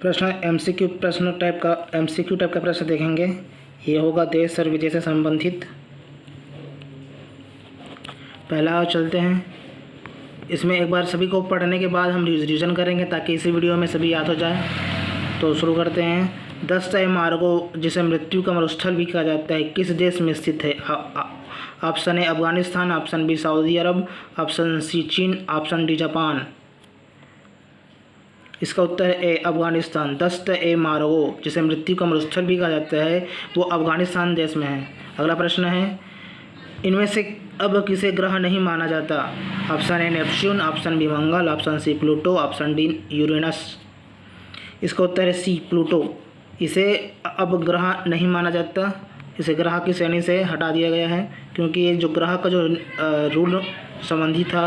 प्रश्न MCQ type का प्रश्न देखेंगे। ये होगा देश और विदेश से संबंधित। पहला चलते हैं, इसमें एक बार सभी को पढ़ने के बाद हम रिवीजन करेंगे ताकि इसी वीडियो में सभी याद हो जाए। तो शुरू करते हैं। 10 तय मार्गों जिसे मृत्यु का मरुस्थल भी कहा जाता है किस देश में स्थित है? Option A Afghanistan, option B Saudi Arab, option C चीन, ऑप्शन डी जापान। इसका उत्तर है ए अफगानिस्तान। 10 तय मार्गों जिसे मृत्यु का मरुस्थल भी कहा जाता है वो अफगानिस्तान देश में है। अगला प्रश्न है, इनमें से अब किसे ग्रह नहीं माना जाता? Option A Neptune, option B मंगल, option C Pluto, option D Uranus. इसका उत्तर है सी प्लूटो। इसे अब ग्रह नहीं माना जाता, इसे ग्रह की श्रेणी से हटा दिया गया है क्योंकि ये जो ग्रह का जो रूल संबंधी था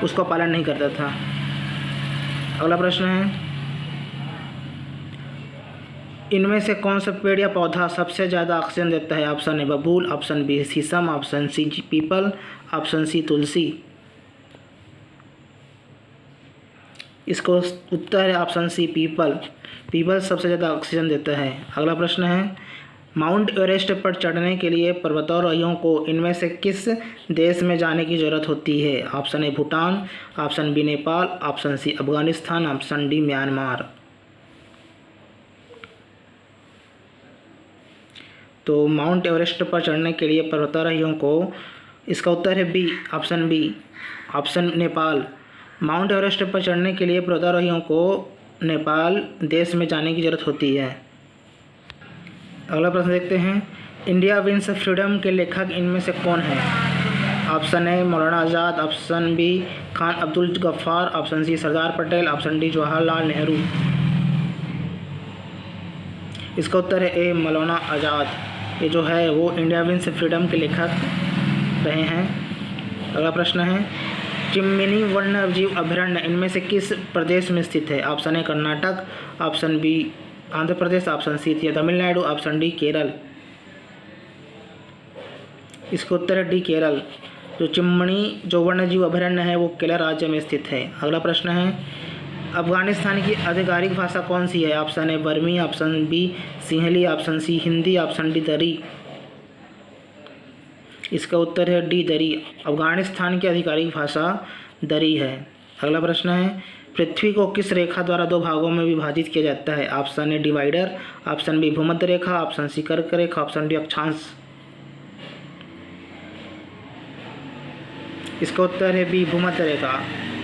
उसका पालन नहीं करता था। अगला प्रश्न है, इनमें से कौन सा पेड़ या पौधा सबसे ज़्यादा ऑक्सीजन देता है? ऑप्शन ए बबूल, ऑप्शन बी शीशम, ऑप्शन सी पीपल, ऑप्शन सी तुलसी। इसको उत्तर है ऑप्शन सी पीपल। पीपल सबसे ज़्यादा ऑक्सीजन देता है। अगला प्रश्न है, माउंट एवरेस्ट पर चढ़ने के लिए पर्वतारोहियों को इनमें से किस देश में जाने की ज़रूरत होती है? Option A Bhutan, option B Nepal, option C Afghanistan, option D Myanmar. तो माउंट एवरेस्ट पर चढ़ने के लिए पर्वतारोहियों को, इसका उत्तर है B, option B, option Nepal. Mount Everest पर चढ़ने के लिए पर्वतारोहियों को नेपाल देश में जाने की ज़रूरत होती है। अगला प्रश्न देखते हैं, इंडिया विंस फ्रीडम के लेखक इनमें से कौन है? Option A Maulana Azad, option B Khan Abdul Ghaffar, option C Sardar Patel, option D Jawaharlal Nehru. इसका उत्तर है ए मौलाना आज़ाद। ये जो है वो इंडिया विंस फ्रीडम के लेखक रहे हैं। अगला प्रश्न है, चिम्मिनी वन्यजीव अभयारण्य इनमें से किस प्रदेश में स्थित है? Option A Karnataka, option B Andhra Pradesh, option C Tamil Nadu, option D Kerala. इसका उत्तर है डी केरल। जो चिम्मनी जो वन्यजीव अभयारण्य है वो केरल राज्य में स्थित है। अगला प्रश्न है, अफगानिस्तान की आधिकारिक भाषा कौन सी है? Option A Burmi, option B Sinhali, option C Hindi, option D Dari. इसका उत्तर है डी दरी। अफगानिस्तान की आधिकारिक भाषा दरी है। अगला प्रश्न है, पृथ्वी को किस रेखा द्वारा 2 भागों में विभाजित किया जाता है? Option A divider, option B भूमध्य रेखा, ऑप्शन सी कर्क रेखा, ऑप्शन डी अक्षांश। इसका उत्तर है बी भूमध्य रेखा।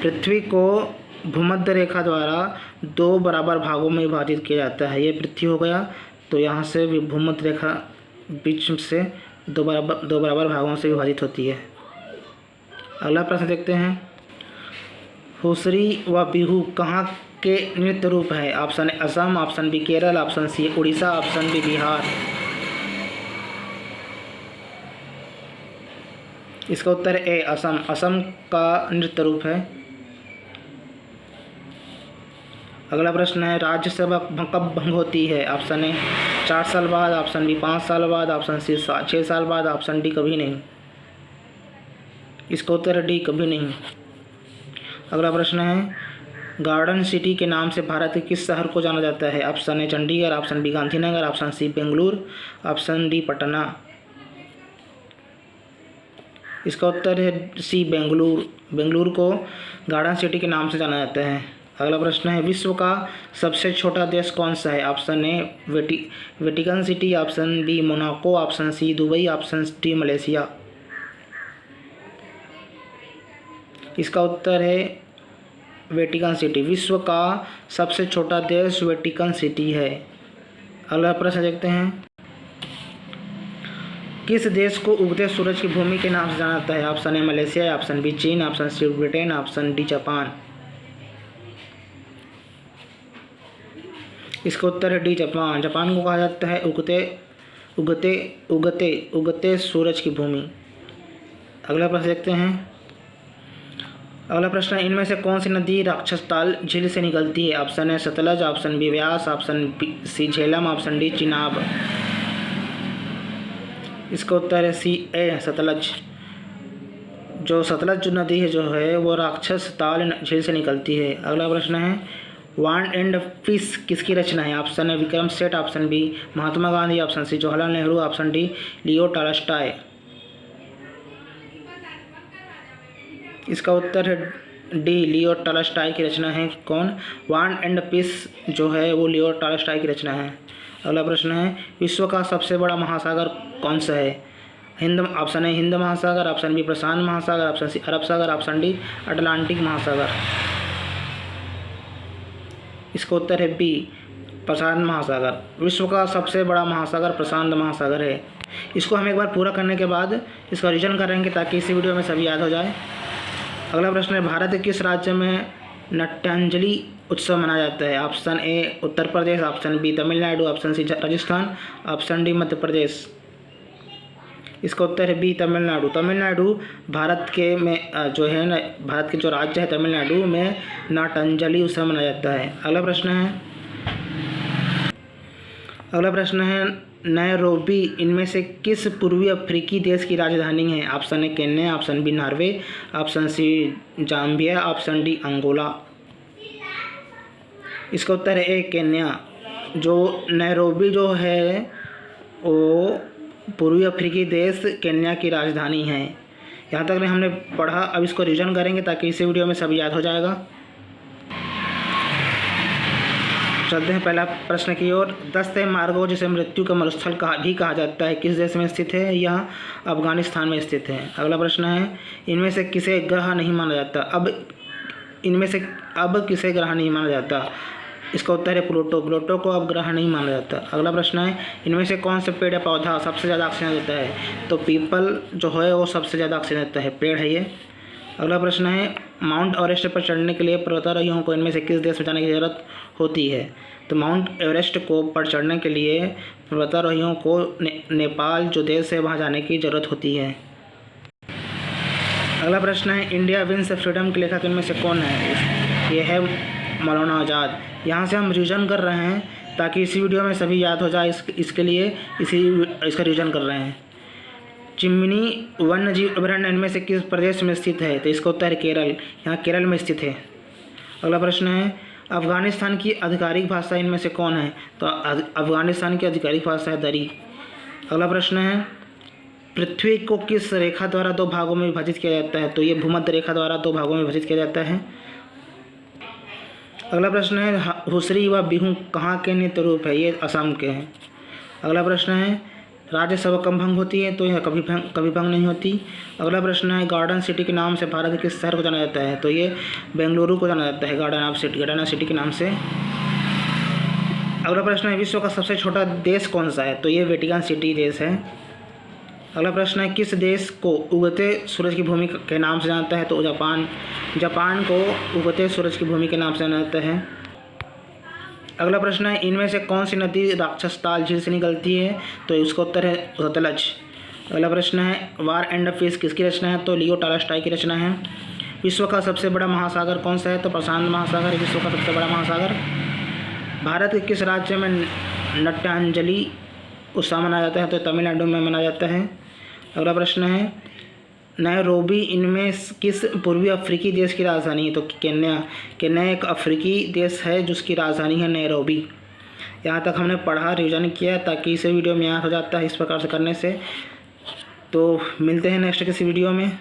पृथ्वी को भूमध्य रेखा द्वारा 2 बराबर भागों में विभाजित किया जाता है। ये पृथ्वी हो गया, तो यहाँ से भी भूमध्य रेखा बीच से 2 बराबर भागों से विभाजित होती है। अगला प्रश्न देखते हैं, हुसरी व बिहू कहाँ के नृत्य रूप है? Option A Assam, option B Kerala, option C Orissa, option B Bihar. इसका उत्तर ए असम। असम का नृत्य रूप है। अगला प्रश्न है, राज्यसभा कब भंग होती है? ऑप्शन ए 4 साल बाद, ऑप्शन बी 5 साल बाद, ऑप्शन सी 6 साल बाद, ऑप्शन डी कभी नहीं। इसका उत्तर है डी कभी नहीं। अगला प्रश्न है, गार्डन सिटी के नाम से भारत के किस शहर को जाना जाता है? Option A Chandigarh, option B Gandhinagar, option C Bengaluru, option D Patna. इसका उत्तर है सी बेंगलुरु। बेंगलुरु को गार्डन सिटी के नाम से जाना जाता है। अगला प्रश्न है, विश्व का सबसे छोटा देश कौन सा है? Option A Vatican City, option B Monaco, option C Dubai, option D Malaysia. इसका उत्तर है वेटिकन सिटी। विश्व का सबसे छोटा देश वेटिकन सिटी है। अगला प्रश्न देखते हैं, किस देश को उगते सूरज की भूमि के नाम से जाना जाता है? Option A Malaysia, option B चीन, option C Britain, option D Japan. इसका उत्तर है डी जापान। जापान को कहा जाता है उगते सूरज की भूमि। अगला प्रश्न देखते हैं, अगला प्रश्न है, इनमें से कौन सी नदी राक्षसताल झील से निकलती है? Option A Sutlej, option B Beas, option B C Jhelum, option D Chenab. इसका उत्तर है सी ए सतलज। जो सतलज जो नदी है जो है वो राक्षसताल झील से निकलती है। अगला प्रश्न है, वार एंड पीस किसकी रचना है? ऑप्शन है Vikram Seth, option B Mahatma Gandhi, option C Jawaharlal Nehru, option D Leo Tolstoy. इसका उत्तर है डी लियो टॉल्स्टॉय की रचना है। कौन? वार एंड पीस जो है वो लियो टॉल्स्टॉय की रचना है। अगला प्रश्न है विश्व का सबसे बड़ा महासागर कौन सा है? हिंद, ऑप्शन है हिंद महासागर, ऑप्शन बी प्रशांत महासागर, ऑप्शन सी अरब सागर, ऑप्शन डी अटलांटिक महासागर। इसका उत्तर है बी प्रशांत महासागर। विश्व का सबसे बड़ा महासागर प्रशांत महासागर है। इसको हम एक बार पूरा करने के बाद इसका रिवीजन करेंगे ताकि इसी वीडियो में सभी याद हो जाए। अगला प्रश्न है भारत के किस राज्य में नट्यांजलि उत्सव मनाया जाता है? Option A Uttar Pradesh, option B Tamil Nadu, option C Rajasthan, option D Madhya Pradesh. इसका उत्तर है बी तमिलनाडु। तमिलनाडु भारत के में जो है न भारत के जो राज्य है तमिलनाडु में नट्यांजलि उत्सव मनाया जाता है। अगला प्रश्न है नैरोबी इनमें से किस पूर्वी अफ्रीकी देश की राजधानी है? Option A Kenya, option B Norway, option C Zambia, option D Angola. इसका उत्तर है ए केन्या। जो नैरोबी जो है वो पूर्वी अफ्रीकी देश केन्या की राजधानी है। यहाँ तक हमने पढ़ा, अब इसको रिवीजन करेंगे ताकि इसी वीडियो में सब याद हो जाएगा। चलते हैं पहला प्रश्न की ओर। 10 तय मार्गों जिसे मृत्यु का मरुस्थल भी कहा जाता है किस देश में स्थित है? यह अफगानिस्तान में स्थित है। अगला प्रश्न है इनमें से किसे ग्रह नहीं माना जाता? अब किसे ग्रह नहीं माना जाता? इसका उत्तर है प्लूटो। प्लूटो को अब ग्रह नहीं माना जाता। अगला प्रश्न है इनमें से कौन से पेड़ या पौधा सबसे ज़्यादा ऑक्सीजन देता है? तो पीपल जो है वो सबसे ज़्यादा ऑक्सीजन देता है, पेड़ है ये। अगला प्रश्न है माउंट एवरेस्ट पर चढ़ने के लिए पर्वतारोहियों को इनमें से किस देश में जाने की ज़रूरत होती है? तो माउंट एवरेस्ट को पर चढ़ने के लिए पर्वतारोहियों को नेपाल जो देश है वहाँ जाने की ज़रूरत होती है। अगला प्रश्न है इंडिया विंस फ्रीडम के लेखक इनमें से कौन है? ये है मौलाना आज़ाद। यहाँ से हम रिवीजन कर रहे हैं ताकि इसी वीडियो में सभी याद हो जाए, इसके लिए इसका रिवीजन कर रहे हैं। चिमनी वन्य जीव अभयारण्य इनमें से किस प्रदेश में स्थित है? तो इसका उत्तर है केरल। यहाँ केरल में स्थित है। अगला प्रश्न है अफगानिस्तान की आधिकारिक भाषा इनमें से कौन है? तो अफगानिस्तान की आधिकारिक भाषा है दरी। अगला प्रश्न है पृथ्वी को किस रेखा द्वारा दो भागों में विभाजित किया जाता है? तो ये भूमध्य रेखा द्वारा दो भागों में विभाजित किया जाता है। अगला प्रश्न है हुसरी व बिहू कहाँ के नृत्य रूप है? ये असम के हैं। अगला प्रश्न है राज्यसभा कब भंग होती है? तो यह कभी भंग नहीं होती। अगला प्रश्न है गार्डन सिटी के नाम से भारत के किस शहर को जाना जाता है? तो ये बेंगलुरु को जाना जाता है गार्डन सिटी के नाम से। अगला प्रश्न है विश्व का सबसे छोटा देश कौन सा है? तो ये वेटिकन सिटी देश है। अगला प्रश्न है किस देश को उगते सूरज की भूमि के नाम से जानता है? तो जापान को उगते सूरज की भूमि के नाम से जाना जाता है। अगला प्रश्न है इनमें से कौन सी नदी राक्षस ताल झील से निकलती है? तो इसका उत्तर है सतलज। अगला प्रश्न है वार एंड पीस किसकी रचना है? तो लियो टॉल्स्टॉय की रचना है। विश्व का सबसे बड़ा महासागर कौन सा है? तो प्रशांत महासागर विश्व का सबसे बड़ा महासागर। भारत के किस राज्य में नट्यांजलि उत्सव मनाया जाता है? तो तमिलनाडु में मनाया जाता है। अगला प्रश्न है नैरोबी इनमें किस पूर्वी अफ्रीकी देश की राजधानी है? तो केन्या एक अफ्रीकी देश है जिसकी राजधानी है नैरोबी। यहाँ तक हमने पढ़ा, रिवीजन किया ताकि इसे वीडियो में याद हो जाता है इस प्रकार से करने से। तो मिलते हैं नेक्स्ट किसी वीडियो में।